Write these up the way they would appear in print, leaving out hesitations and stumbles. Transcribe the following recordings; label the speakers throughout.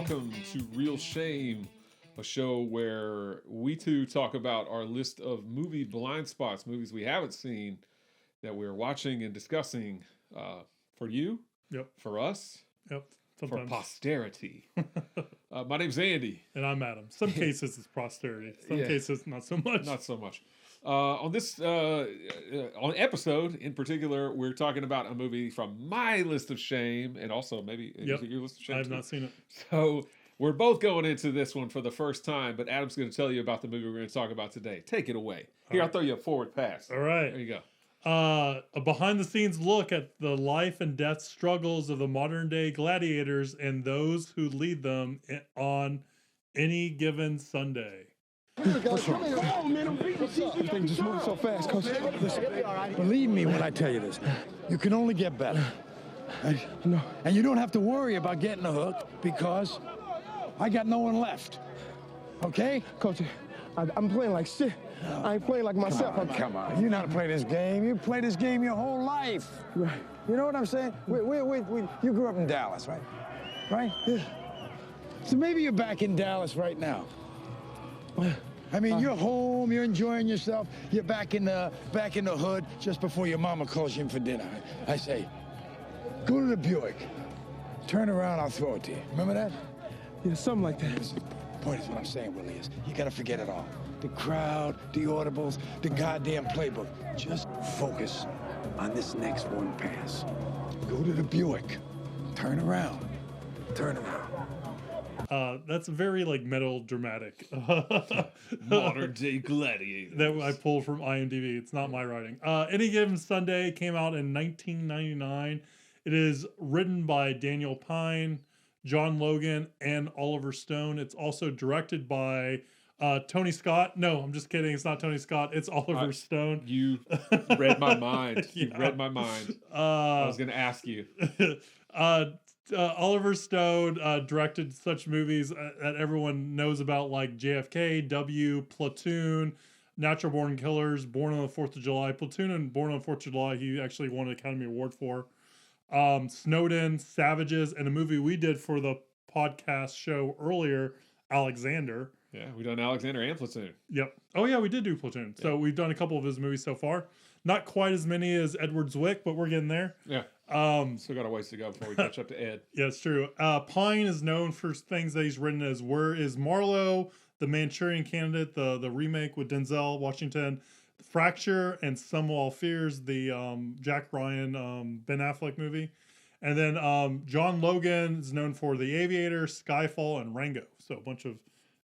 Speaker 1: welcome to Real Shame, a show where we two talk about our list of movie blind spots, movies we haven't seen that we're watching and discussing for you, for us,
Speaker 2: sometimes.
Speaker 1: for posterity. My name's Andy.
Speaker 2: And I'm Adam. Some cases it's posterity. Some cases not so much.
Speaker 1: Not so much. On this on episode in particular, we're talking about a movie from my list of shame, and also maybe your list of shame.
Speaker 2: I have not seen it.
Speaker 1: So we're both going into this one for the first time, but Adam's going to tell you about the movie we're going to talk about today. Take it away. Here, I'll throw you a forward pass.
Speaker 2: All right.
Speaker 1: There you go.
Speaker 2: A behind-the-scenes look at the life and death struggles of the modern-day gladiators and those who lead them on any given Sunday.
Speaker 3: What's wrong? Oh, man, I'm beating thing just moving so fast, Coach. Listen, believe me when I tell you this. You can only get better. And you don't have to worry about getting a hook because I got no one left. Okay?
Speaker 4: Coach, I'm playing like shit. I ain't playing like myself.
Speaker 3: Come on. You know how to play this game. You play this game your whole life.
Speaker 4: Right.
Speaker 3: You know what I'm saying? You grew up in Dallas, right? Right?
Speaker 4: Yeah.
Speaker 3: So maybe you're back in Dallas right now. I mean, you're home, you're enjoying yourself, you're back in the hood just before your mama calls you in for dinner. I say, go to the Buick, turn around, I'll throw it to you. Remember that?
Speaker 4: Yeah, something like that.
Speaker 3: The point is what I'm saying, Willie, is you gotta forget it all. The crowd, the audibles, the goddamn playbook. Just focus on this next one pass. Go to the Buick, turn around.
Speaker 2: That's very like metal dramatic.
Speaker 1: Modern day gladiators.
Speaker 2: That I pulled from IMDb. It's not my writing. Any Given Sunday came out in 1999. It is written by Daniel Pine, John Logan, and Oliver Stone. It's also directed by Tony Scott. No, I'm just kidding. It's not Tony Scott. It's Oliver Stone.
Speaker 1: You read my mind. You read my mind. I was going to ask you.
Speaker 2: Oliver Stone directed such movies that everyone knows about, like JFK, W, Platoon, Natural Born Killers, Born on the 4th of July. Platoon and Born on the 4th of July, he actually won an Academy Award for. Snowden, Savages, and a movie we did for the podcast show earlier, Alexander.
Speaker 1: Yeah, we've done Alexander and Platoon.
Speaker 2: Yep. Oh, yeah, we did do Platoon. Yeah. So we've done a couple of his movies so far. Not quite as many as Edward Zwick, but we're getting there.
Speaker 1: Yeah. Still got a ways to go before we catch up to Ed.
Speaker 2: Yeah, it's true. Pine is known for things that he's written as Where is Marlowe, The Manchurian Candidate, the remake with Denzel Washington, Fracture, and Some All Fears, the Jack Ryan, Ben Affleck movie. And then John Logan is known for The Aviator, Skyfall, and Rango. So a bunch of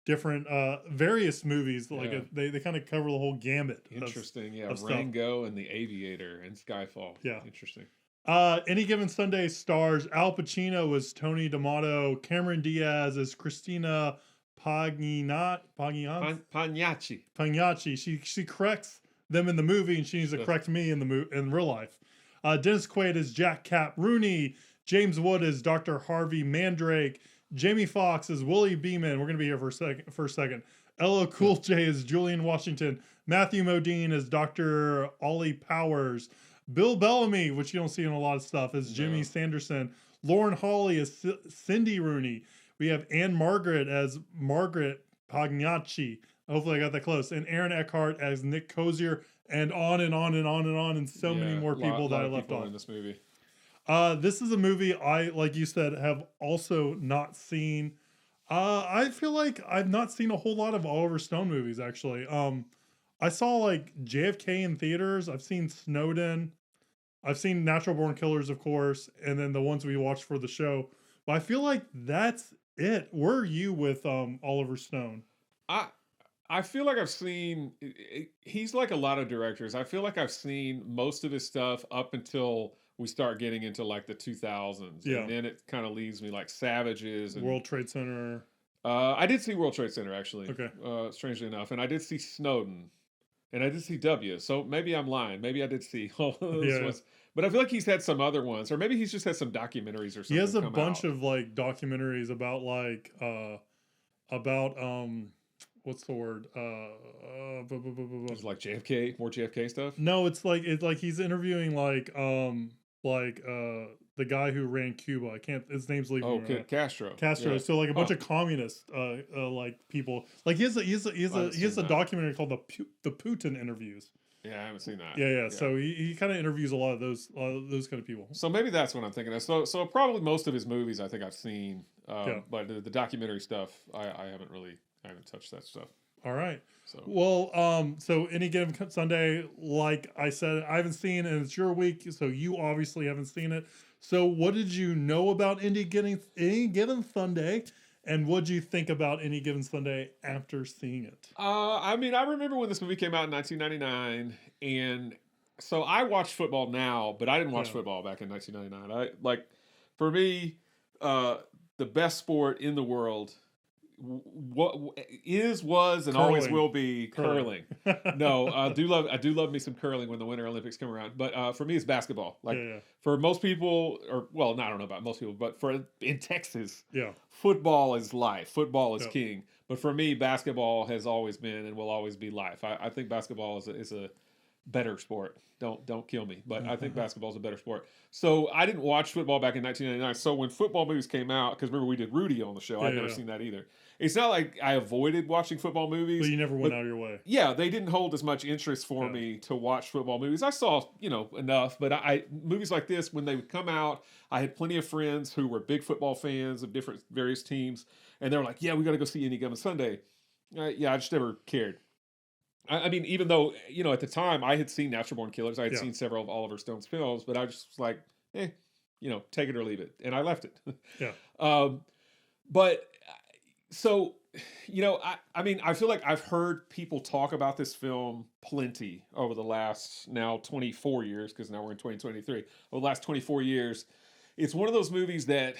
Speaker 2: different various movies. Like they kind of cover the whole gambit.
Speaker 1: Interesting.
Speaker 2: Of
Speaker 1: Rango and The Aviator and Skyfall.
Speaker 2: Yeah.
Speaker 1: Interesting.
Speaker 2: Any Given Sunday stars Al Pacino as Tony D'Amato, Cameron Diaz as Christina Pagliacci. She corrects them in the movie, and she needs to correct me in real life. Dennis Quaid as Jack Cap Rooney, James Wood as Dr. Harvey Mandrake, Jamie Foxx as Willie Beeman. We're gonna be here for a second. LL Cool J as Julian Washington, Matthew Modine as Dr. Ollie Powers, Bill Bellamy, which you don't see in a lot of stuff, as Jimmy Sanderson, Lauren Hawley as Cindy Rooney. We have Anne Margaret as Margaret Pagliacci. Hopefully I got that close. And Aaron Eckhart as Nick Cozier, and on and on and on and on, and so many more people that I left off
Speaker 1: in this movie.
Speaker 2: This is a movie I, like you said, have also not seen. I feel like I've not seen a whole lot of Oliver Stone movies, actually. I saw like JFK in theaters. I've seen Snowden. I've seen Natural Born Killers, of course, and then the ones we watched for the show. But I feel like that's it. Where are you with Oliver Stone?
Speaker 1: I feel like I've seen, he's like a lot of directors. I feel like I've seen most of his stuff up until we start getting into like the 2000s.
Speaker 2: Yeah.
Speaker 1: And then it kind of leaves me like Savages. And,
Speaker 2: World Trade Center.
Speaker 1: I did see World Trade Center, actually.
Speaker 2: Okay.
Speaker 1: Strangely enough. And I did see Snowden. And I did see W. So maybe I'm lying. Maybe I did see all those ones. But I feel like he's had some other ones. Or maybe he's just had some documentaries or something.
Speaker 2: He has a bunch of like documentaries about like, what's the word?
Speaker 1: It's like JFK, more JFK stuff.
Speaker 2: No, it's like he's interviewing like the guy who ran Cuba. I can't. His name's leaving
Speaker 1: Oh,
Speaker 2: me. Right.
Speaker 1: Castro.
Speaker 2: Castro.
Speaker 1: Yeah.
Speaker 2: So like a bunch of communist, like people. Like he has a documentary called the Putin interviews.
Speaker 1: Yeah, I haven't seen that.
Speaker 2: Yeah. So he kind of interviews a lot of those kind of people.
Speaker 1: So maybe that's what I'm thinking of. So probably most of his movies I think I've seen, but the documentary stuff I haven't touched that stuff.
Speaker 2: All right.
Speaker 1: So
Speaker 2: well, so Any Given Sunday, like I said, I haven't seen, and it's your week, so you obviously haven't seen it. So what did you know about Any Given Sunday, and what did you think about Any Given Sunday after seeing it?
Speaker 1: I mean, I remember when this movie came out in 1999, and so I watch football now, but I didn't watch football back in 1999. For me, the best sport in the world. What was and always will be curling. No, I do love me some curling when the Winter Olympics come around. But for me, it's basketball. For most people, I don't know about most people, but in Texas, football is life. Football is king. But for me, basketball has always been and will always be life. I think basketball is a better sport. Don't kill me, but I think basketball is a better sport. So I didn't watch football back in 1999. So when football movies came out, because remember we did Rudy on the show, I'd never seen that either. It's not like I avoided watching football movies.
Speaker 2: But you never went out of your way.
Speaker 1: Yeah, they didn't hold as much interest for me to watch football movies. I saw, enough, but I movies like this, when they would come out, I had plenty of friends who were big football fans of various teams, and they were like, yeah, we got to go see Any Given Sunday. I just never cared. I mean, even though, at the time I had seen Natural Born Killers, I had seen several of Oliver Stone's films, but I just was like, take it or leave it. And I left it. But so, I mean, I feel like I've heard people talk about this film plenty over the last now 24 years, because now we're in 2023. Over the last 24 years, it's one of those movies that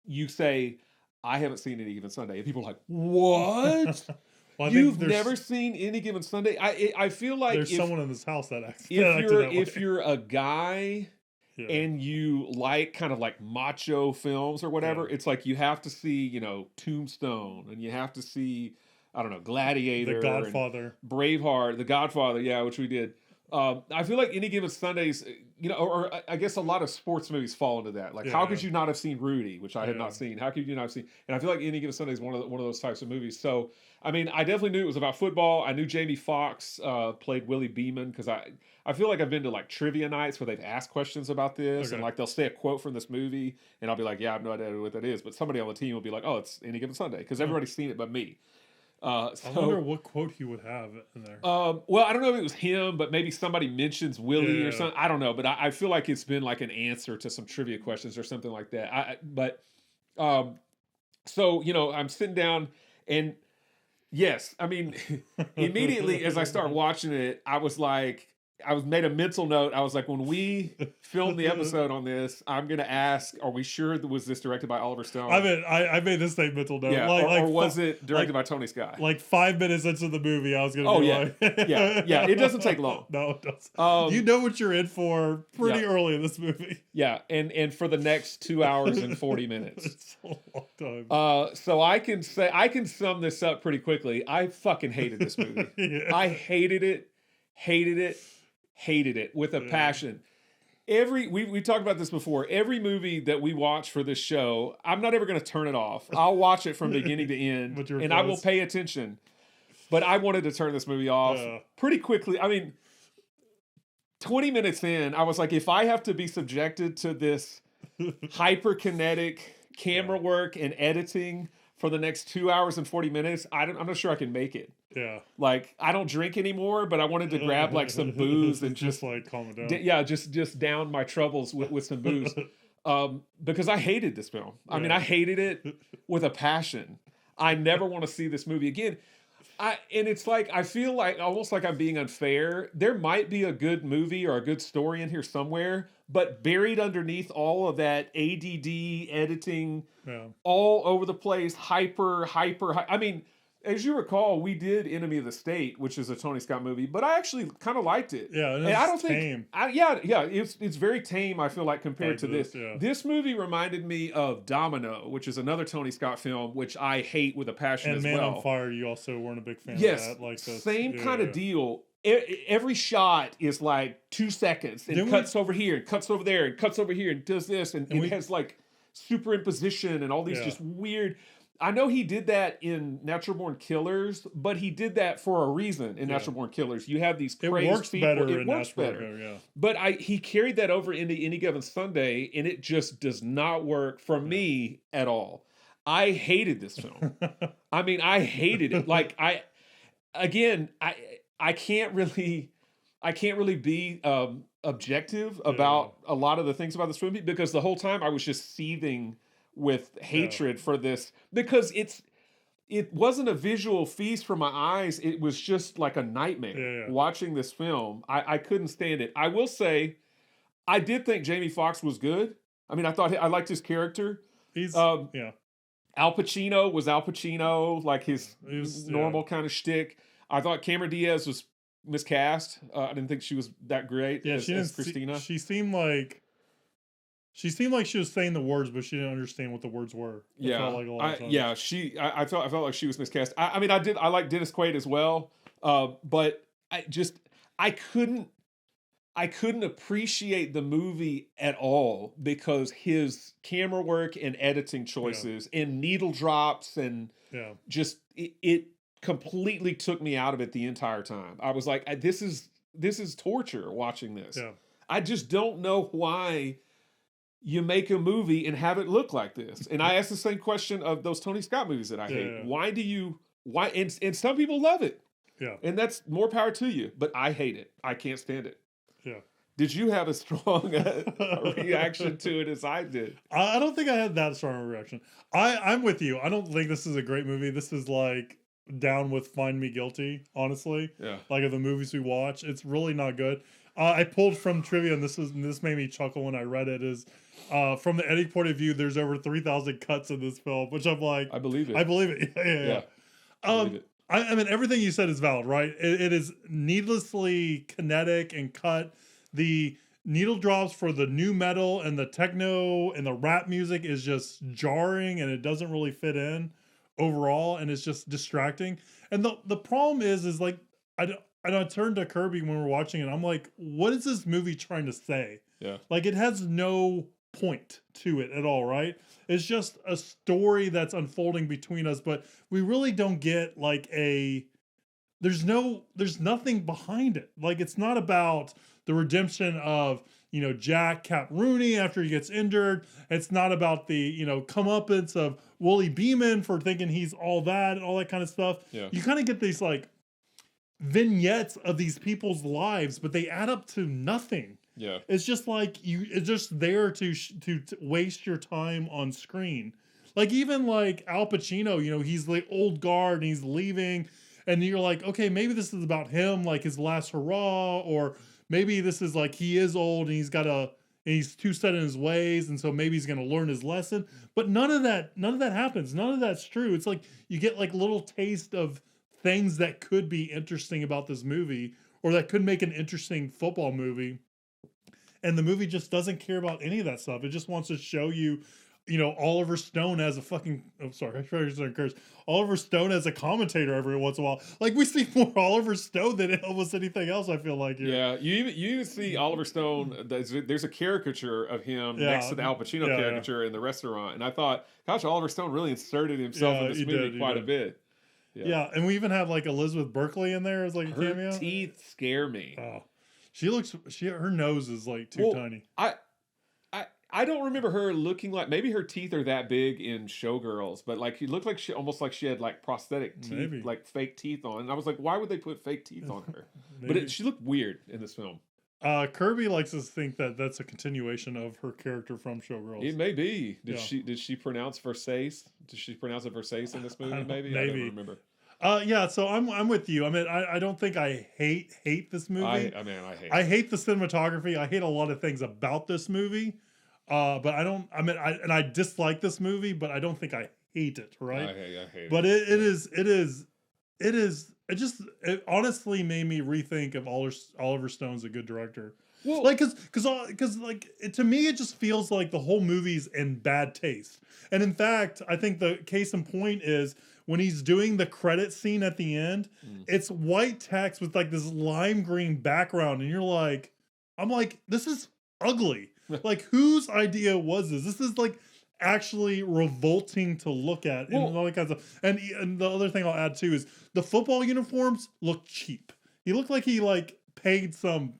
Speaker 1: you say, I haven't seen Any Given Sunday. And people are like, what? Well, you've never seen Any Given Sunday? I feel like
Speaker 2: there's someone in this house that acts.
Speaker 1: If you're a guy and you like kind of like macho films or whatever, it's like you have to see, Tombstone, and you have to see, I don't know, Gladiator,
Speaker 2: The Godfather,
Speaker 1: Braveheart, The Godfather, which we did. I feel like Any Given Sundays, or I guess a lot of sports movies fall into that. Like, how could you not have seen Rudy, which I had not seen? How could you not have seen? And I feel like Any Given Sunday is one of those types of movies. So, I mean, I definitely knew it was about football. I knew Jamie Foxx played Willie Beeman, because I feel like I've been to like trivia nights where they've asked questions about this, and like they'll say a quote from this movie, and I'll be like, yeah, I have no idea what that is, but somebody on the team will be like, oh, it's Any Given Sunday, because everybody's seen it but me.
Speaker 2: I wonder what quote he would have in there.
Speaker 1: Well, I don't know if it was him, but maybe somebody mentions Willie or something. I don't know, but I feel like it's been like an answer to some trivia questions or something like that. So, I'm sitting down, and yes, I mean, immediately as I start watching it, I made a mental note. I was like, when we film the episode on this, I'm going to ask, are we sure was this directed by Oliver Stone?
Speaker 2: I made this same mental note.
Speaker 1: Yeah, or was it directed by Tony Scott?
Speaker 2: Like 5 minutes into the movie, I was going to
Speaker 1: yeah. It doesn't take long.
Speaker 2: No, it doesn't. You know what you're in for pretty early in this movie.
Speaker 1: Yeah, and for the next 2 hours and 40 minutes.
Speaker 2: It's a long time.
Speaker 1: So I can sum this up pretty quickly. I fucking hated this movie. I hated it with a passion. We talked about this before. Every movie that we watch for this show, I'm not ever going to turn it off. I'll watch it from beginning to end, and I will pay attention. But I wanted to turn this movie off pretty quickly. I mean, 20 minutes in, I was like, if I have to be subjected to this hyperkinetic camera work and editing for the next 2 hours and 40 minutes, I'm not sure I can make it.
Speaker 2: Yeah.
Speaker 1: Like, I don't drink anymore, but I wanted to grab like some booze and just
Speaker 2: like calm it down.
Speaker 1: Just down my troubles with some booze. Because I hated this film. I mean, I hated it with a passion. I never want to see this movie again. And it's like, I feel like almost like I'm being unfair. There might be a good movie or a good story in here somewhere, but buried underneath all of that ADD editing, all over the place, hyper. I mean, as you recall, we did Enemy of the State, which is a Tony Scott movie, but I actually kind of liked it.
Speaker 2: Yeah, and I don't think
Speaker 1: it's very tame, I feel like, compared to this. Yeah. This movie reminded me of Domino, which is another Tony Scott film, which I hate with a passion as well.
Speaker 2: And Man on Fire, you also weren't a big fan of that. Like
Speaker 1: same kind of deal. every shot is like 2 seconds and
Speaker 2: Didn't
Speaker 1: cuts over here and cuts over there and cuts over here and does this and it
Speaker 2: we-
Speaker 1: has like superimposition and all these
Speaker 2: Yeah.
Speaker 1: just weird. I know he did that in Natural Born Killers, but he did that for a reason in Natural Born Killers. You have these
Speaker 2: It
Speaker 1: crazy
Speaker 2: works
Speaker 1: people.
Speaker 2: better
Speaker 1: It
Speaker 2: in
Speaker 1: works
Speaker 2: Natural
Speaker 1: better.
Speaker 2: Born, yeah.
Speaker 1: But he carried that over into Any Given Sunday, and it just does not work for me at all. I hated this film. I mean, I hated it. Like I can't really be objective about a lot of the things about this movie because the whole time I was just seething with hatred for this because it wasn't a visual feast for my eyes. It was just like a nightmare watching this film. I couldn't stand it. I will say, I did think Jamie Foxx was good. I mean, I liked his character.
Speaker 2: He's
Speaker 1: Al Pacino was Al Pacino, like his normal kind of shtick. I thought Cameron Diaz was miscast. I didn't think she was that great as Christina.
Speaker 2: She seemed like she was saying the words, but she didn't understand what the words were. It felt like a lot of times.
Speaker 1: I felt like she was miscast. I mean, I like Dennis Quaid as well, but I couldn't appreciate the movie at all because his camera work and editing choices and needle drops and just it completely took me out of it the entire time. I was like, this is torture watching this. Yeah. I just don't know why you make a movie and have it look like this. And I asked the same question of those Tony Scott movies that I hate. Yeah. Why and some people love it. Yeah. And that's more power to you, but I hate it. I can't stand it. Yeah. Did you have a strong reaction to it as I did?
Speaker 2: I don't think I had that strong a reaction. I'm with you. I don't think this is a great movie. This is like down with Find Me Guilty, honestly. Yeah. Like of the movies we watch, it's really not good. I pulled from trivia, and this made me chuckle when I read it, is from the editing point of view, there's over 3,000 cuts in this film, which I'm like...
Speaker 1: I believe it.
Speaker 2: I believe it. Yeah. I believe it. I mean, everything you said is valid, right? It is needlessly kinetic and cut. The needle drops for the new metal and the techno and the rap music is just jarring, and it doesn't really fit in overall, and it's just distracting. And the problem is like, I turned to Kirby when we were watching it. I'm like, what is this movie trying to say? Yeah. Like, it has no point to it at all, right? It's just a story that's unfolding between us, but we really don't get like there's nothing behind it. Like, it's not about the redemption of, Jack Cap Rooney after he gets injured. It's not about the, comeuppance of Willie Beeman for thinking he's all that and all that kind of stuff. Yeah. You kind of get these like vignettes of these people's lives, but they add up to nothing. Yeah. It's just like it's just there to waste your time on screen. Like even like Al Pacino, he's the old guard and he's leaving, and you're like, okay, maybe this is about him, like his last hurrah, or maybe this is like he is old and he's too set in his ways, and so maybe he's gonna learn his lesson. But none of that happens. None of that's true. It's like you get like little taste of things that could be interesting about this movie, or that could make an interesting football movie. And the movie just doesn't care about any of that stuff. It just wants to show you, Oliver Stone as a fucking... Oh, sorry. Oliver Stone as a commentator every once in a while. Like, we see more Oliver Stone than almost anything else, I feel like. Here.
Speaker 1: Yeah, you even see Oliver Stone... There's a caricature of him next to the Al Pacino caricature in the restaurant. And I thought, gosh, Oliver Stone really inserted himself in this movie quite a bit.
Speaker 2: Yeah, and we even have, like, Elizabeth Berkley in there as, like, a cameo.
Speaker 1: Her teeth scare me.
Speaker 2: Oh. Her nose is like too tiny.
Speaker 1: I don't remember her looking like, maybe her teeth are that big in Showgirls, but like it looked like she had like prosthetic teeth, maybe. Like fake teeth on. And I was like, why would they put fake teeth on her? But she looked weird in this film.
Speaker 2: Kirby likes to think that that's a continuation of her character from Showgirls.
Speaker 1: It may be. Did she pronounce Versace? Did she pronounce it Versace in this movie? Maybe. I don't remember.
Speaker 2: So I'm with you. I mean, I don't think I hate this movie. I hate the cinematography. I hate a lot of things about this movie. But I dislike this movie, but I don't think I hate it, right?
Speaker 1: I hate it.
Speaker 2: But it honestly made me rethink if Oliver Stone's a good director. Well, like, cause like to me, it just feels like the whole movie's in bad taste. And in fact, I think the case in point is when he's doing the credit scene at the end, it's white text with like this lime green background, and you're like, I'm like, this is ugly. Like, whose idea was this? This is like actually revolting to look at, and all that kinds of stuff. And the other thing I'll add too is the football uniforms look cheap. He looked like he like paid some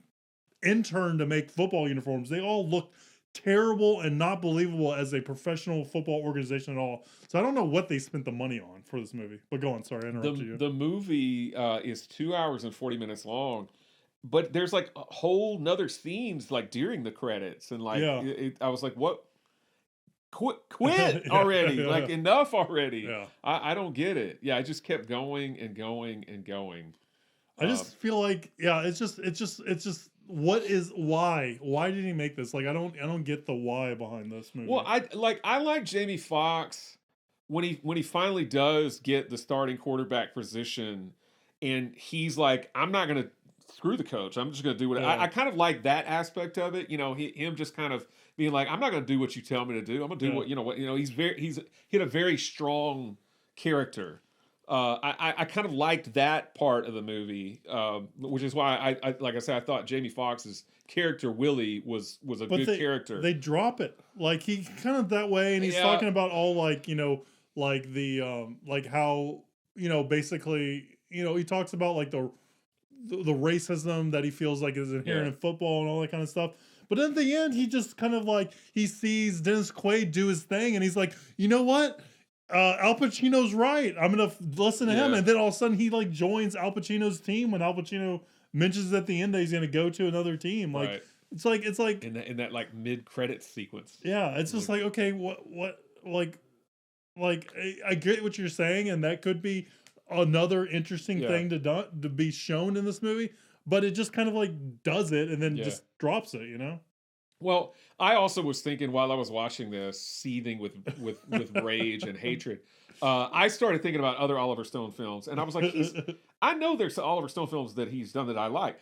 Speaker 2: intern to make football uniforms. They all looked terrible and not believable as a professional football organization at all. So I don't know what they spent the money on for this movie. But go on, sorry, I interrupted you.
Speaker 1: The movie is 2 hours and 40 minutes long, but there's like a whole nother scenes like during the credits, and like I was like, what? Quit already! Like, enough already!
Speaker 2: Yeah.
Speaker 1: I don't get it. Yeah, I just kept going and going and going.
Speaker 2: I just feel like, it's just why did he make this? Like, I don't get the why behind this movie.
Speaker 1: Well, I like Jamie Foxx when he finally does get the starting quarterback position, and he's like, I'm not gonna screw the coach. I'm just gonna do what I kind of like that aspect of it. You know, him just kind of being like, I'm not gonna do what you tell me to do. I'm gonna do what. He's hit a very strong character. I kind of liked that part of the movie, which is why I like I said, I thought Jamie Foxx's character Willie was a good character.
Speaker 2: They drop it like he kind of that way, and he's talking about all like like the like how basically he talks about like the racism that he feels like is inherent in football and all that kind of stuff. But at the end, he just kind of like he sees Dennis Quaid do his thing, and he's like, you know what? Al Pacino's right. I'm gonna listen to him, and then all of a sudden he like joins Al Pacino's team when Al Pacino mentions at the end that he's gonna go to another team. Like it's like
Speaker 1: in that like mid credit sequence.
Speaker 2: Yeah, it's just like okay, what like I get what you're saying, and that could be another interesting thing to be shown in this movie, but it just kind of like does it and then just drops it,
Speaker 1: Well, I also was thinking while I was watching this, seething with rage and hatred. I started thinking about other Oliver Stone films, and I was like, I know there's Oliver Stone films that he's done that I like.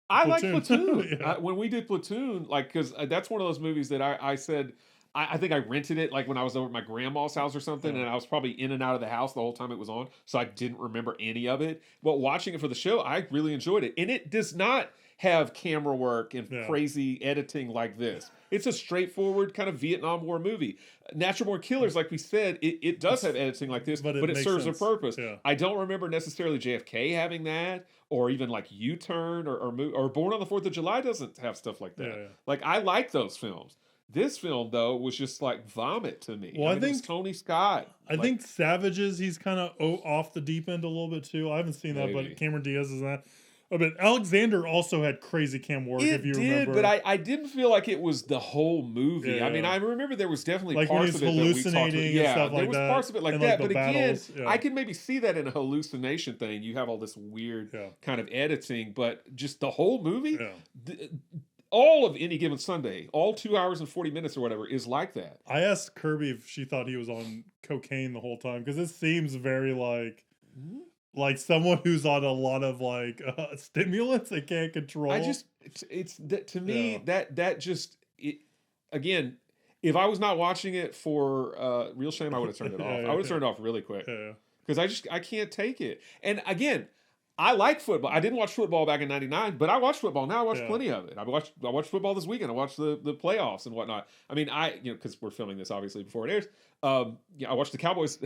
Speaker 1: I like Platoon. When we did Platoon, like, because that's one of those movies that I said, I think I rented it like when I was over at my grandma's house or something, and I was probably in and out of the house the whole time it was on, so I didn't remember any of it. But watching it for the show, I really enjoyed it, and it does not have camera work and crazy editing like this. It's a straightforward kind of Vietnam War movie. Natural Born Killers, like we said, it does have editing like this, but it serves a purpose. Yeah. I don't remember necessarily JFK having that, or even like U-Turn or Born on the 4th of July doesn't have stuff like that. Yeah. Like, I like those films. This film, though, was just like vomit to me. Well, I think Tony Scott.
Speaker 2: I think Savages, he's kind of off the deep end a little bit too. I haven't seen that, but Cameron Diaz is that. Oh, but Alexander also had crazy cam work, if you remember.
Speaker 1: But I didn't feel like it was the whole movie. Yeah. I mean, I remember there was definitely like parts of it that we talked about. Yeah, stuff like there was parts of it like that. But again, I can maybe see that in a hallucination thing. You have all this weird kind of editing, but just the whole movie, all of Any Given Sunday, all 2 hours and 40 minutes or whatever, is like that.
Speaker 2: I asked Kirby if she thought he was on cocaine the whole time, because it seems very like... Mm-hmm. Like someone who's on a lot of like stimulants they can't control.
Speaker 1: It's to me that just again, if I was not watching it for real shame, I would have turned it off. I would have turned it off really quick because I can't take it. And again, I like football. I didn't watch football back in '99, but I watch football now. I watch plenty of it. I watched football this weekend. I watched the playoffs and whatnot. I mean, because we're filming this obviously before it airs. I watched the Cowboys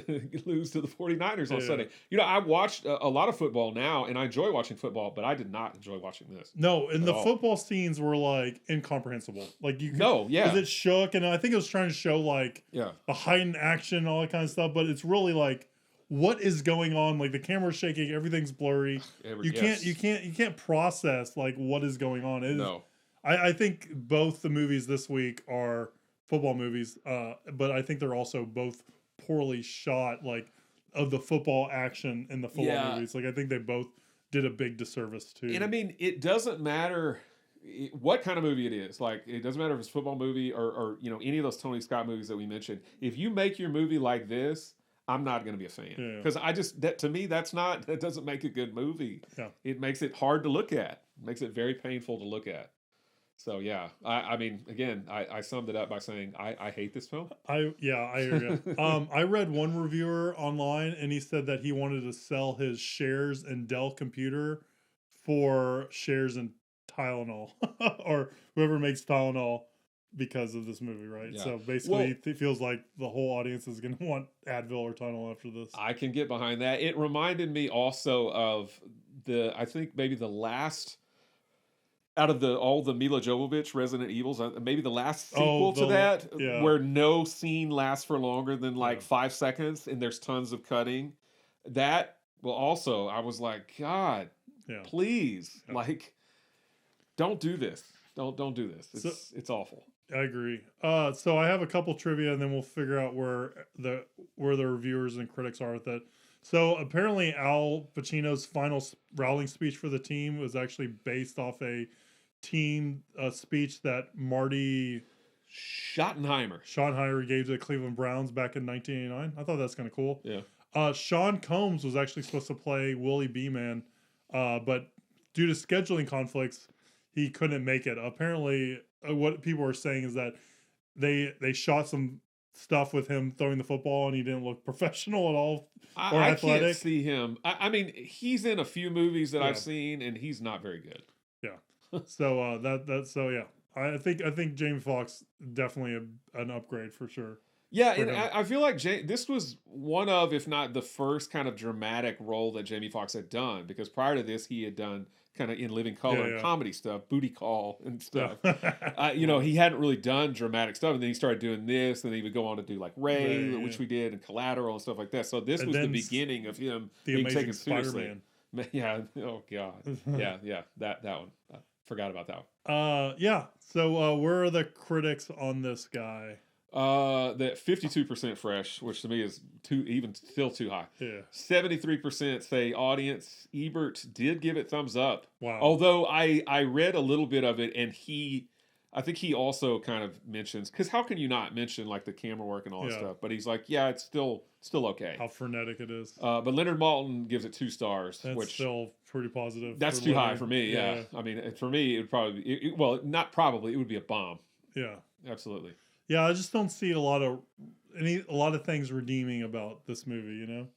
Speaker 1: lose to the 49ers on Sunday. I watched a lot of football now, and I enjoy watching football, but I did not enjoy watching this.
Speaker 2: No, and the football scenes were like incomprehensible. Like because it shook, and I think it was trying to show like the heightened action and all that kind of stuff, but it's really like, what is going on? Like the camera's shaking, everything's blurry. You can't process like what is going on. I think both the movies this week are football movies, but I think they're also both poorly shot, like of the football action in the football movies. Like I think they both did a big disservice too.
Speaker 1: And I mean, it doesn't matter what kind of movie it is. Like it doesn't matter if it's a football movie or any of those Tony Scott movies that we mentioned. If you make your movie like this, I'm not going to be a fan because to me that doesn't make a good movie. Yeah. It makes it hard to look at. It makes it very painful to look at. So yeah, I mean, again, I summed it up by saying I hate this film.
Speaker 2: I hear you. I read one reviewer online, and he said that he wanted to sell his shares in Dell Computer for shares in Tylenol or whoever makes Tylenol because of this movie, right?
Speaker 1: Yeah.
Speaker 2: So basically, it feels like the whole audience is going to want Advil or Tylenol after this.
Speaker 1: I can get behind that. It reminded me also of I think maybe the last out of all the Mila Jovovich Resident Evils, maybe the last sequel to that, where no scene lasts for longer than like 5 seconds, and there's tons of cutting. That also, I was like, God, please, like, don't do this. Don't do this. It's awful.
Speaker 2: I agree. So I have a couple trivia, and then we'll figure out where the reviewers and critics are with it. So apparently, Al Pacino's final rallying speech for the team was actually based off a team speech that Marty Schottenheimer gave to the Cleveland Browns back in 1989. I thought that's kind of cool.
Speaker 1: Yeah.
Speaker 2: Sean Combs was actually supposed to play Willie B-Man, but due to scheduling conflicts, he couldn't make it. Apparently, what people are saying is that they shot some stuff with him throwing the football, and he didn't look professional at all or athletic.
Speaker 1: I can't see him. I mean, he's in a few movies that I've seen, and he's not very good.
Speaker 2: Yeah. So I think Jamie Foxx definitely an upgrade for sure.
Speaker 1: Yeah, and I feel like this was one of, if not the first kind of dramatic role that Jamie Foxx had done, because prior to this, he had done kind of in Living Color and comedy stuff, Booty Call and stuff. He hadn't really done dramatic stuff, and then he started doing this, and then he would go on to do like Ray, which we did, and Collateral and stuff like that. So this was the beginning of him being taken seriously. Yeah. Oh God. Yeah. That one. I forgot about that one.
Speaker 2: Yeah. So where are the critics on this guy?
Speaker 1: That 52% fresh, which to me is still too high.
Speaker 2: Yeah.
Speaker 1: 73% say audience. Ebert did give it thumbs up.
Speaker 2: Wow.
Speaker 1: Although I read a little bit of it, and I think he also kind of mentions, because how can you not mention like the camera work and all that stuff? But he's like, yeah, it's still okay.
Speaker 2: How frenetic it is.
Speaker 1: But Leonard Maltin gives it 2 stars,
Speaker 2: which still pretty positive.
Speaker 1: That's too high for me. Yeah. I mean, for me, it would probably be, not probably, it would be a bomb.
Speaker 2: Yeah.
Speaker 1: Absolutely.
Speaker 2: Yeah, I just don't see a lot of things redeeming about this movie, you know?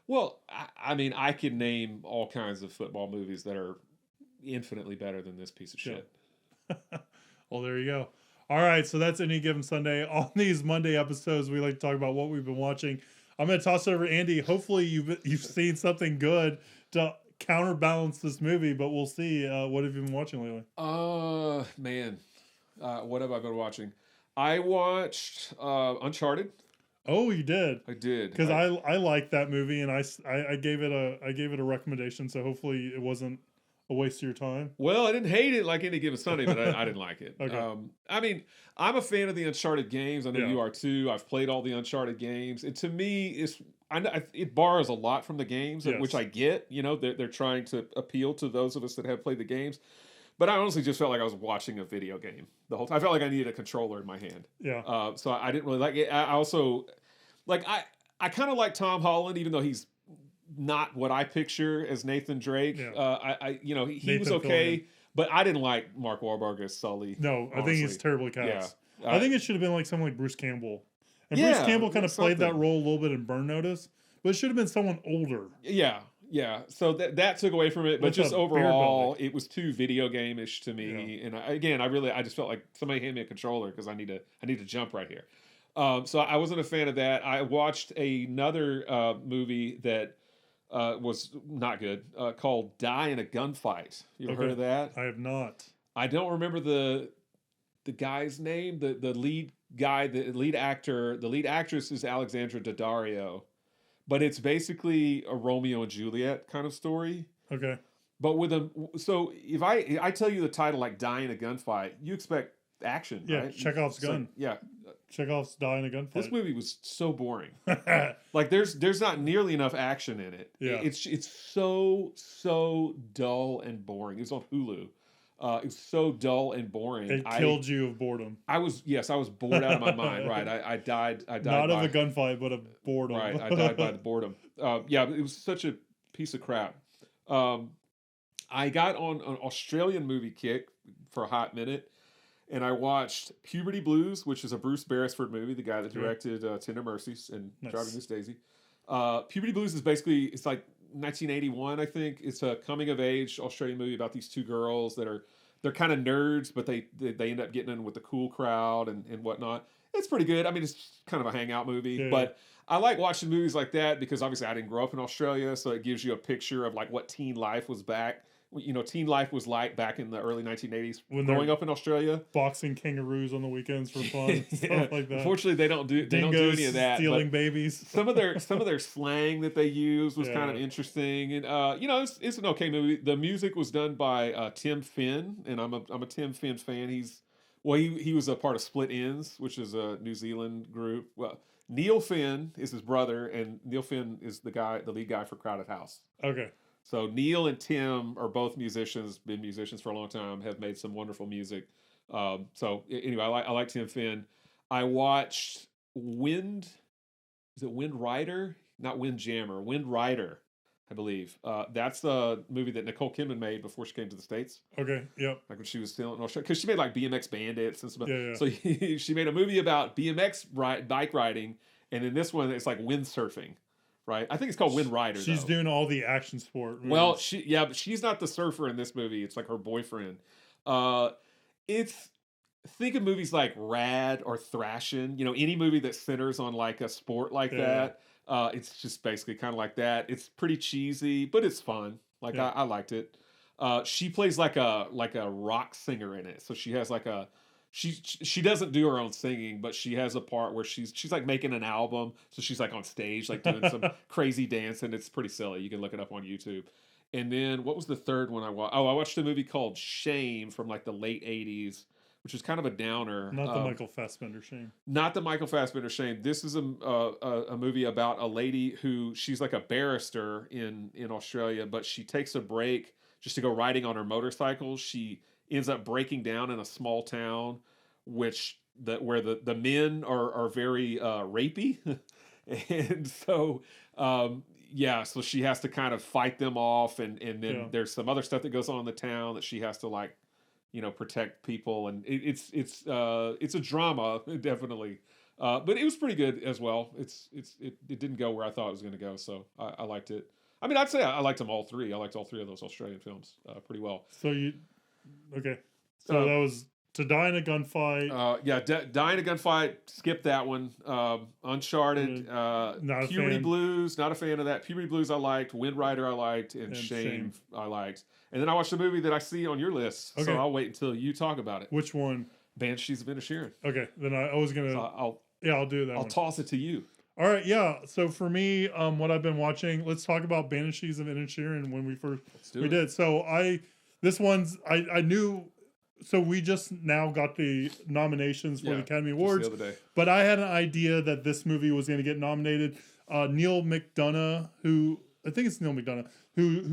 Speaker 1: Well, I mean, I could name all kinds of football movies that are infinitely better than this piece of shit.
Speaker 2: Well, there you go. All right, so that's Any Given Sunday. On these Monday episodes, we like to talk about what we've been watching. I'm going to toss it over to Andy. Hopefully, you've seen something good to counterbalance this movie, but we'll see. What have you been watching lately?
Speaker 1: Man, what have I been watching? I watched Uncharted.
Speaker 2: Oh, you did?
Speaker 1: I did,
Speaker 2: because I liked that movie, and I gave it a recommendation. So hopefully it wasn't a waste of your time.
Speaker 1: Well, I didn't hate it like Any Given Sunday, but I didn't like it.
Speaker 2: Okay.
Speaker 1: I mean, I'm a fan of the Uncharted games. I know you are too. I've played all the Uncharted games. And to me, it borrows a lot from the games, which I get. You know, they're trying to appeal to those of us that have played the games. But I honestly just felt like I was watching a video game the whole time. I felt like I needed a controller in my hand.
Speaker 2: Yeah.
Speaker 1: So I didn't really like it. I also, like, I kind of like Tom Holland, even though he's not what I picture as Nathan Drake.
Speaker 2: Yeah.
Speaker 1: He was okay, but I didn't like Mark Wahlberg as Sully.
Speaker 2: No, I think he's terribly cast.
Speaker 1: Yeah.
Speaker 2: I think it should have been like someone like Bruce Campbell. And Bruce Campbell kind of played that role a little bit in Burn Notice, but it should have been someone older.
Speaker 1: Yeah. So that took away from it, but just overall, it was too video game-ish to me. Yeah. And I just felt like somebody hand me a controller because I need to jump right here. So I wasn't a fan of that. I watched another movie that was not good called Die in a Gunfight. You ever heard of that?
Speaker 2: I have not.
Speaker 1: I don't remember the guy's name. The lead guy, the lead actor, the lead actress is Alexandra Daddario. But it's basically a Romeo and Juliet kind of story.
Speaker 2: Okay.
Speaker 1: But so if I tell you the title, like Die in a Gunfight, you expect action, right?
Speaker 2: Chekhov's gun. Chekhov's Die in a Gunfight.
Speaker 1: This movie was so boring. Like there's not nearly enough action in it.
Speaker 2: Yeah.
Speaker 1: It's so dull and boring. It was on Hulu. It was so dull and boring.
Speaker 2: It killed you of boredom.
Speaker 1: I was bored out of my mind. Right. I died.
Speaker 2: Not of a gunfight, but of boredom.
Speaker 1: Right. I died by the boredom. It was such a piece of crap. I got on an Australian movie kick for a hot minute, and I watched Puberty Blues, which is a Bruce Beresford movie, the guy that directed Tender Mercies and Driving Miss Daisy. Puberty Blues is basically, it's like 1981, I think. It's a coming-of-age Australian movie about these two girls that they're kind of nerds, but they end up getting in with the cool crowd and whatnot. It's pretty good. I mean, it's kind of a hangout movie, but I like watching movies like that because obviously I didn't grow up in Australia, so it gives you a picture of like what teen life was teen life was like back in the early 1980s when growing up in Australia.
Speaker 2: Boxing kangaroos on the weekends for fun, stuff like that.
Speaker 1: Unfortunately, they don't do any of that.
Speaker 2: Stealing babies.
Speaker 1: some of their slang that they use was kind of interesting, and it's an okay movie. The music was done by Tim Finn, and I'm a Tim Finn fan. He was a part of Split Enz, which is a New Zealand group. Well, Neil Finn is his brother, and Neil Finn is the lead guy for Crowded House.
Speaker 2: Okay.
Speaker 1: So Neil and Tim are both musicians, been musicians for a long time, have made some wonderful music. So anyway, I like Tim Finn. I watched Wind Rider? Not Windjammer, Wind Rider, I believe. That's the movie that Nicole Kidman made before she came to the States.
Speaker 2: Okay, yep.
Speaker 1: Like when she was still in Australia. Because she made like BMX Bandits and stuff.
Speaker 2: Yeah.
Speaker 1: So she made a movie about BMX bike riding, and in this one, it's like windsurfing. Right, I think it's called Wind Rider.
Speaker 2: She's doing all the action sport movies.
Speaker 1: Well, but she's not the surfer in this movie. It's like her boyfriend. Think of movies like Rad or Thrashin'. Any movie that centers on like a sport like that. It's just basically kind of like that. It's pretty cheesy, but it's fun. Like I liked it. She plays like a rock singer in it, so she has like a. She doesn't do her own singing, but she has a part where she's like making an album, so she's like on stage like doing some crazy dance, and it's pretty silly. You can look it up on YouTube. And then what was the third one I watched? Oh, I watched a movie called Shame from like the late 80s, which is kind of a downer.
Speaker 2: Not the Michael Fassbender Shame.
Speaker 1: Not the Michael Fassbender Shame. This is a movie about a lady who she's like a barrister in Australia, but she takes a break just to go riding on her motorcycle. She ends up breaking down in a small town, where the men are very rapey, and so so she has to kind of fight them off, and then there's some other stuff that goes on in the town that she has to protect people, and it's a drama definitely, but it was pretty good as well. It didn't go where I thought it was going to go, so I liked it. I mean, I'd say I liked them all three. I liked all three of those Australian films pretty well.
Speaker 2: So that was To Die in a Gunfight.
Speaker 1: Die in a Gunfight. Skip that one. Uncharted. Puberty Blues. Not a fan of that. Puberty Blues I liked. Wind Rider I liked. And Shame I liked. And then I watched a movie that I see on your list. Okay. So I'll wait until you talk about it.
Speaker 2: Which one?
Speaker 1: Banshees of Inisherin.
Speaker 2: Okay. Then I was gonna. I'll do that.
Speaker 1: I'll toss it to you.
Speaker 2: All right, yeah. So for me, what I've been watching, let's talk about Banshees of Inisherin when we did. So I knew. So we just now got the nominations for the Academy Awards,
Speaker 1: the other day.
Speaker 2: But I had an idea that this movie was going to get nominated. Neil McDonough, who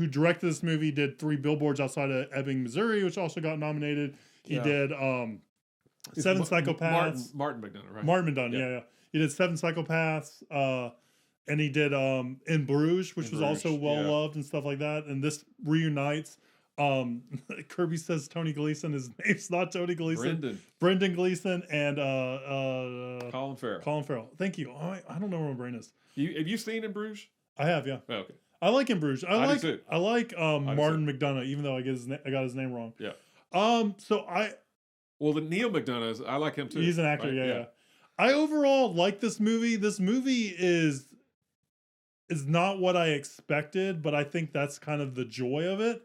Speaker 2: directed this movie, did 3 Billboards Outside of Ebbing, Missouri, which also got nominated. He did Seven Psychopaths.
Speaker 1: Martin McDonough, right?
Speaker 2: Martin McDonough, yeah. He did Seven Psychopaths, and he did In Bruges, which was also well loved and stuff like that. And this reunites. Kirby says Tony Gleason. His name's not Tony Gleason. Brendan Gleason and
Speaker 1: Colin Farrell.
Speaker 2: Colin Farrell. Thank you. I don't know where my brain is.
Speaker 1: Have you seen In Bruges?
Speaker 2: I have, yeah.
Speaker 1: Oh, okay.
Speaker 2: I like In Bruges. I like Martin
Speaker 1: too.
Speaker 2: McDonough, even though I got his name wrong.
Speaker 1: Yeah.
Speaker 2: Well,
Speaker 1: the Neil McDonough I like him too.
Speaker 2: He's an actor. Right? Yeah. I overall like this movie. This movie is not what I expected, but I think that's kind of the joy of it.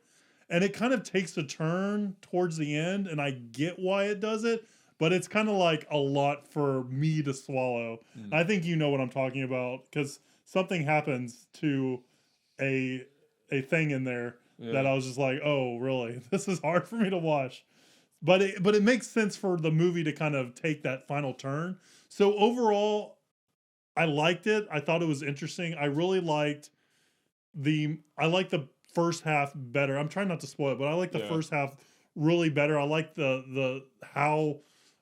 Speaker 2: And it kind of takes a turn towards the end, and I get why it does it, but it's kind of like a lot for me to swallow. I think you know what I'm talking about, because something happens to a thing in there that I was just like, oh, really? This is hard for me to watch. But it makes sense for the movie to kind of take that final turn. So overall, I liked it. I thought it was interesting. I really liked the first half better. I'm trying not to spoil it, but I like the first half really better. I like the how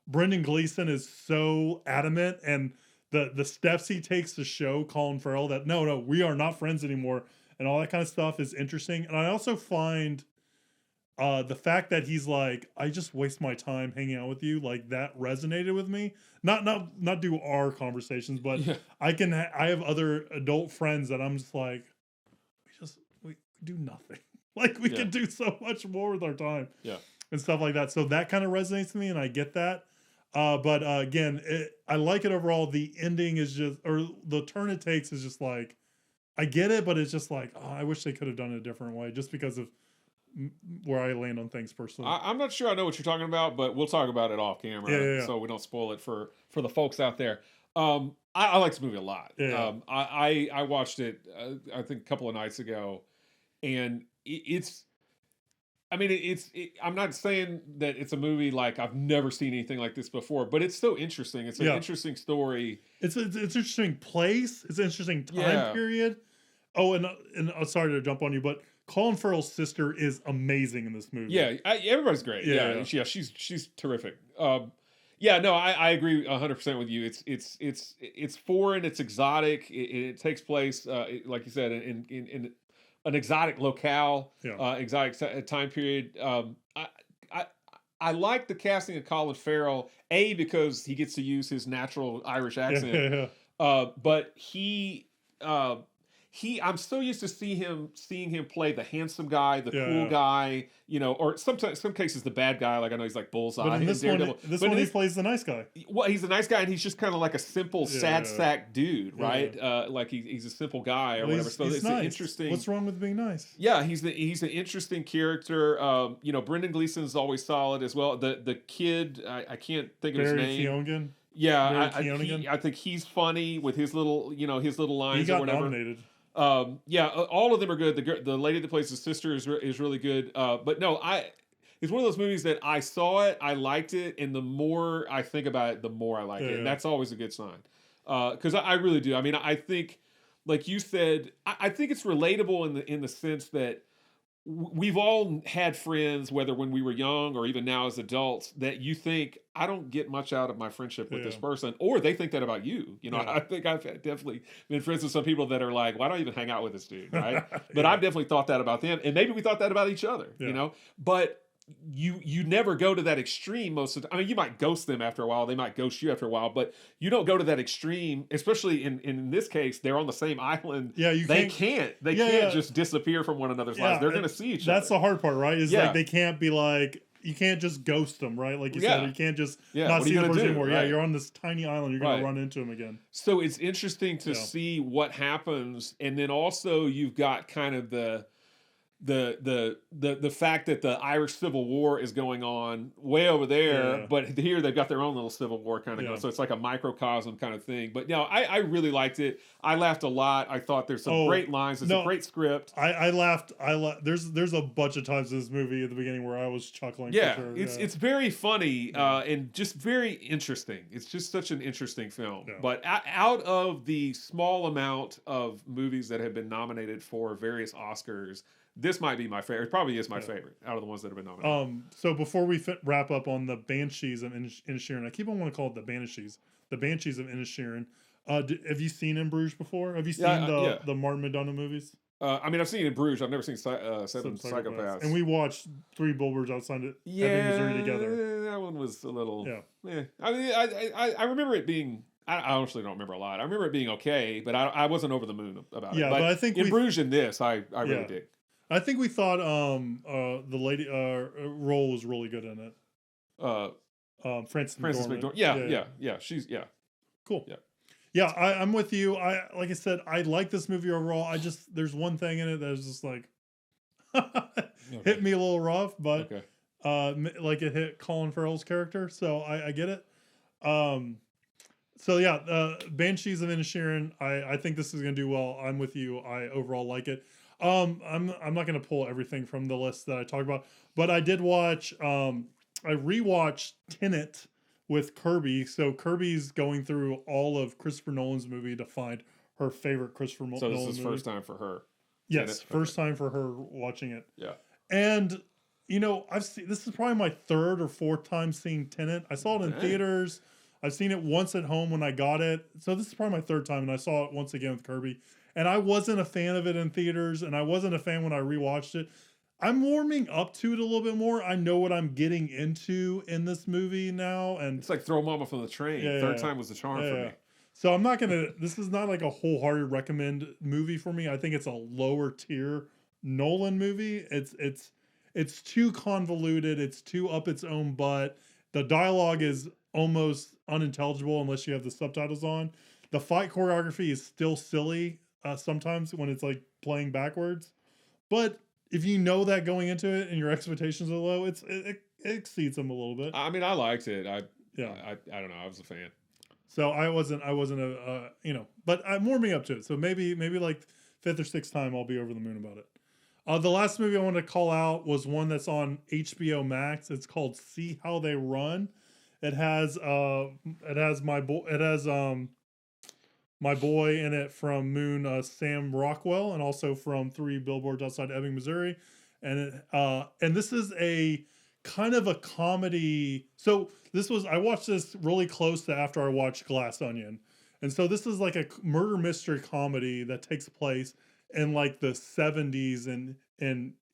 Speaker 2: Brendan Gleeson is so adamant, and the steps he takes to show Colin Farrell that no, we are not friends anymore, and all that kind of stuff is interesting. And I also find The fact that he's like, I just waste my time hanging out with you, like that resonated with me. Not do our conversations, but
Speaker 1: Yeah.
Speaker 2: I have other adult friends that I'm just like, we do nothing. Like we
Speaker 1: Yeah.
Speaker 2: could do so much more with our time.
Speaker 1: Yeah.
Speaker 2: And stuff like that. So that kind of resonates with me, and I get that. But again, I like it overall. The ending is just, or the turn it takes is just like, I get it, but it's just like, oh, I wish they could have done it a different way, just because of where I land on things personally.
Speaker 1: I'm not sure I know what you're talking about, but we'll talk about it off camera,
Speaker 2: Yeah.
Speaker 1: so we don't spoil it for the folks out there. I like this movie a lot.
Speaker 2: Yeah.
Speaker 1: I watched it I think a couple of nights ago, and it's. I mean, I'm not saying that it's a movie like I've never seen anything like this before, but it's so interesting. It's an interesting story.
Speaker 2: It's an interesting place. It's an interesting time period. Oh, and sorry to jump on you, but Colin Farrell's sister is amazing in this movie.
Speaker 1: Yeah, everybody's great. Yeah, she's terrific. I agree 100% with you. It's foreign, it's exotic. It takes place, like you said, in an exotic locale, exotic time period. I like the casting of Colin Farrell, because he gets to use his natural Irish accent. But I'm so used to seeing him play the handsome guy, the cool guy, or some cases the bad guy. Like I know he's like Bullseye.
Speaker 2: But in this one, he plays the nice guy.
Speaker 1: Well, he's a nice guy, and he's just kind of like a simple, sad sack dude, right? Like he's a simple guy or whatever. So it's
Speaker 2: nice.
Speaker 1: interesting.
Speaker 2: What's wrong with being nice?
Speaker 1: Yeah, he's an interesting character. Brendan Gleeson's always solid as well. The kid, I can't think of his name.
Speaker 2: Keoghan?
Speaker 1: Yeah, I think he's funny with his little lines.
Speaker 2: He got
Speaker 1: or whatever.
Speaker 2: nominated.
Speaker 1: All of them are good. The lady that plays his sister is really good. But no, it's one of those movies that I saw it, I liked it, and the more I think about it, the more I like it. And that's always a good sign. Because I really do. I mean, I think, like you said, I think it's relatable in the sense that we've all had friends, whether when we were young or even now as adults, that you think, I don't get much out of my friendship with this person, or they think that about you. I think I've definitely been friends with some people that are like, why don't I even hang out with this dude, right? But I've definitely thought that about them, and maybe we thought that about each other, but you never go to that extreme most of the time. I mean, you might ghost them after a while, they might ghost you after a while, but you don't go to that extreme, especially in this case, they're on the same island.
Speaker 2: Yeah,
Speaker 1: they can't just disappear from one another's lives. They're going to see each other.
Speaker 2: That's the hard part, right? Is like they can't be like, you can't just ghost them, right? Like you said, you can't just not see the person anymore. Right? Yeah, you're on this tiny island, you're going to run into them again.
Speaker 1: So it's interesting to see what happens, and then also you've got kind of the fact that the Irish Civil War is going on way over there, but here they've got their own little Civil War kind of going. So it's like a microcosm kind of thing. But I really liked it. I laughed a lot. I thought there's some great lines. It's a great script.
Speaker 2: I laughed. There's a bunch of times in this movie at the beginning where I was chuckling.
Speaker 1: Yeah,
Speaker 2: for sure.
Speaker 1: It's very funny and just very interesting. It's just such an interesting film. Yeah. But out of the small amount of movies that have been nominated for various Oscars, this might be my favorite. It probably is my favorite out of the ones that have been nominated.
Speaker 2: So before we wrap up on the Banshees of Inisherin, I keep on wanting to call it the Banshees of Inisherin. Have you seen In Bruges before? Have you seen the Martin McDonagh movies?
Speaker 1: I mean, I've seen In Bruges. I've never seen Seven Psychopaths.
Speaker 2: And we watched Three Billboards Outside Ebbing, Missouri together.
Speaker 1: That one was a little. Yeah. I mean, I remember it being. I honestly don't remember a lot. I remember it being okay, but I wasn't over the moon about it.
Speaker 2: Yeah, but I think
Speaker 1: In Bruges and this, I really dig.
Speaker 2: I think we thought the lady role was really good in it. Frances McDormand.
Speaker 1: Yeah. She's
Speaker 2: cool. Yeah. I'm with you. Like I said, I like this movie overall. There's one thing in it that is just like hit me a little rough, but like it hit Colin Farrell's character, so I get it. So yeah, Banshees of Inisherin. I think this is gonna do well. I'm with you. I overall like it. I'm not going to pull everything from the list that I talked about, but I did watch, I rewatched Tenet with Kirby. So Kirby's going through all of Christopher Nolan's movie to find her favorite Christopher Nolan movie.
Speaker 1: So this is first time for her.
Speaker 2: Yes, first time for her watching it.
Speaker 1: Yeah.
Speaker 2: And, this is probably my third or fourth time seeing Tenet. I saw it in theaters. I've seen it once at home when I got it. So this is probably my third time, and I saw it once again with Kirby. And I wasn't a fan of it in theaters, and I wasn't a fan when I rewatched it. I'm warming up to it a little bit more. I know what I'm getting into in this movie now, and
Speaker 1: It's like throw mama from the train. Third time was the charm for me.
Speaker 2: So I'm not gonna. This is not like a wholehearted recommend movie for me. I think it's a lower tier Nolan movie. It's too convoluted. It's too up its own butt. The dialogue is almost unintelligible unless you have the subtitles on. The fight choreography is still silly sometimes when it's like playing backwards. But if you know that going into it and your expectations are low, it exceeds them a little bit.
Speaker 1: I mean, I liked it. I don't know. I was a fan.
Speaker 2: So I wasn't a but I'm warming up to it. So maybe like fifth or sixth time I'll be over the moon about it. The last movie I wanted to call out was one that's on HBO Max. It's called See How They Run. It has my boy in it from Moon, Sam Rockwell, and also from 3 Billboards Outside Ebbing, Missouri. And this is a kind of a comedy. So I watched this really close to after I watched Glass Onion. And so this is like a murder mystery comedy that takes place in like the 70s in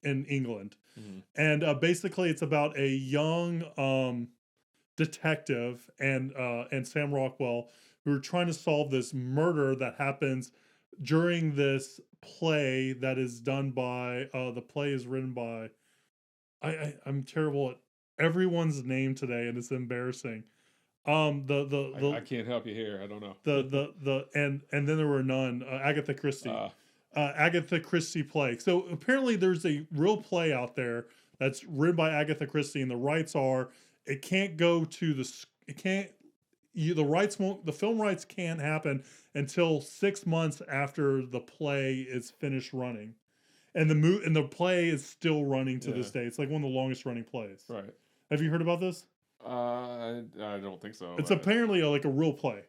Speaker 2: England. Mm-hmm. And basically it's about a young detective and Sam Rockwell who are trying to solve this murder that happens during this play that is done by the play is written by I'm terrible at everyone's name today and it's embarrassing. I
Speaker 1: can't help you here. I don't know.
Speaker 2: And then there were none. Agatha Christie. Agatha Christie play. So apparently there's a real play out there that's written by Agatha Christie, and the rights are it can't go to the film rights can't happen until 6 months after the play is finished running, and the play is still running to this day. It's like one of the longest running plays.
Speaker 1: Right.
Speaker 2: Have you heard about this?
Speaker 1: I don't think so.
Speaker 2: It's apparently like a real play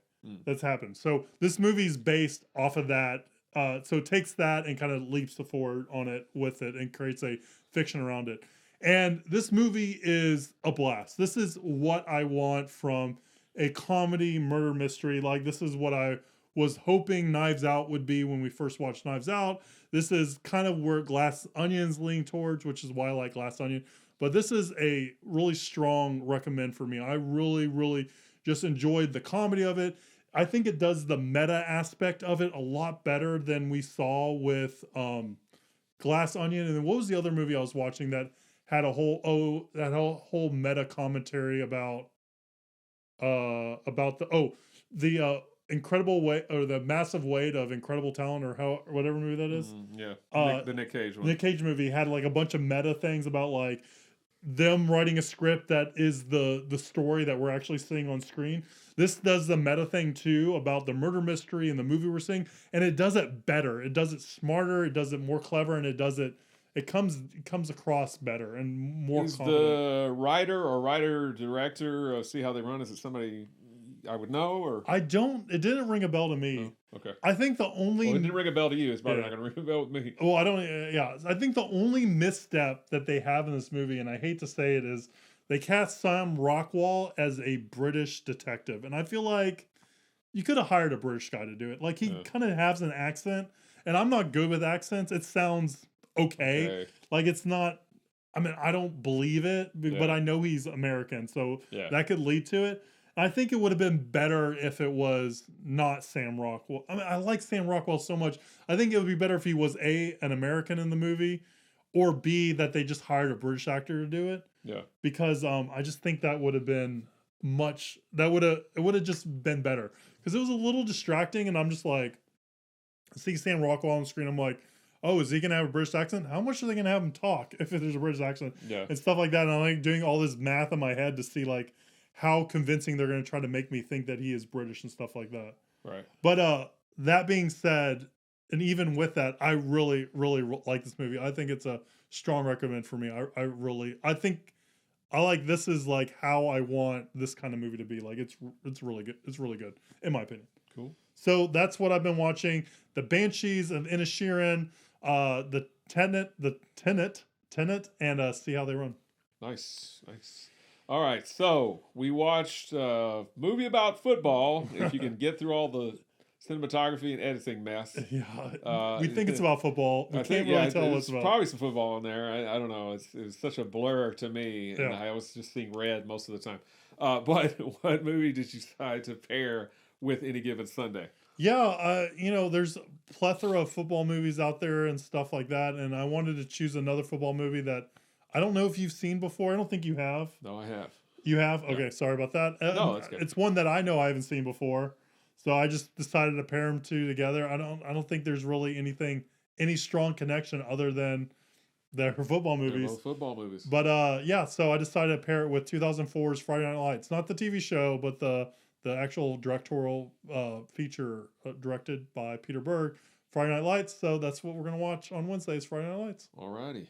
Speaker 2: that's happened. So this movie's based off of that. So it takes that and kind of leaps forward on it with it and creates a fiction around it. And this movie is a blast. This is what I want from a comedy murder mystery. Like this is what I was hoping Knives Out would be when we first watched Knives Out. This is kind of where Glass Onion's leaning towards, which is why I like Glass Onion. But this is a really strong recommend for me. I really, really just enjoyed the comedy of it. I think it does the meta aspect of it a lot better than we saw with Glass Onion. And then what was the other movie I was watching that had a whole meta commentary about the incredible weight or the massive weight of incredible talent or whatever movie that is.
Speaker 1: The Nick Cage one.
Speaker 2: Nick Cage movie had like a bunch of meta things about like them writing a script that is the story that we're actually seeing on screen. This does the meta thing too about the murder mystery and the movie we're seeing, and it does it better. It does it smarter. It does it more clever, and it comes across better and more.
Speaker 1: Is the writer director of See How They Run? Is it somebody I would know or?
Speaker 2: I don't. It didn't ring a bell to me.
Speaker 1: Oh, okay.
Speaker 2: I think the only.
Speaker 1: Well, it didn't ring a bell to you. It's probably not going to ring a bell with me.
Speaker 2: Well, I don't. Yeah, I think the only misstep that they have in this movie, and I hate to say it, is they cast Sam Rockwell as a British detective, and I feel like you could have hired a British guy to do it. Like he kind of has an accent, and I'm not good with accents. It sounds okay. Like it's not. I mean, I don't believe it, but I know he's American, so that could lead to it. I think it would have been better if it was not Sam Rockwell. I mean, I like Sam Rockwell so much. I think it would be better if he was an American in the movie, or B, that they just hired a British actor to do it.
Speaker 1: Yeah.
Speaker 2: Because I just think that would have been it would have just been better. Because it was a little distracting, and I'm just like, see Sam Rockwell on the screen, I'm like, oh, is he going to have a British accent? How much are they going to have him talk if there's a British accent?
Speaker 1: Yeah.
Speaker 2: And stuff like that. And I'm like doing all this math in my head to see like how convincing they're going to try to make me think that he is British and stuff like that.
Speaker 1: Right.
Speaker 2: But that being said, and even with that, I really, really like this movie. I think it's a strong recommend for me. I think I like this is like how I want this kind of movie to be. Like it's really good. It's really good in my opinion.
Speaker 1: Cool.
Speaker 2: So that's what I've been watching. The Banshees of Inisherin, the Tenet, and See How They Run.
Speaker 1: Nice. All right, so we watched a movie about football. If you can get through all the cinematography and editing mess.
Speaker 2: Yeah, we think it's about football. We can't really tell what's about.
Speaker 1: Probably some football in there. I don't know. It was such a blur to me, and
Speaker 2: Yeah.
Speaker 1: I was just seeing red most of the time. But what movie did you decide to pair with Any Given Sunday?
Speaker 2: Yeah, there's a plethora of football movies out there and stuff like that, and I wanted to choose another football movie that I don't know if you've seen before. I don't think you have.
Speaker 1: No, I have.
Speaker 2: You have?
Speaker 1: Yeah.
Speaker 2: Okay, sorry about that.
Speaker 1: No, that's good.
Speaker 2: It's one that I know I haven't seen before, so I just decided to pair them two together. I don't think there's really any strong connection other than their football
Speaker 1: They're
Speaker 2: movies.
Speaker 1: both football movies.
Speaker 2: But yeah, so I decided to pair it with 2004's Friday Night Lights, not the TV show, but the actual directorial feature directed by Peter Berg, Friday Night Lights. So that's what we're gonna watch on Wednesdays, Friday Night Lights.
Speaker 1: Alrighty.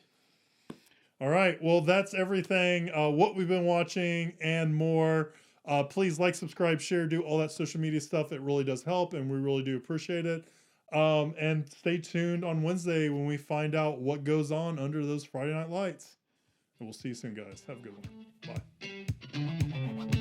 Speaker 2: All right. Well, that's everything. What we've been watching and more. Please like, subscribe, share, do all that social media stuff. It really does help, and we really do appreciate it. And stay tuned on Wednesday when we find out what goes on under those Friday Night Lights. And we'll see you soon, guys. Have a good one. Bye.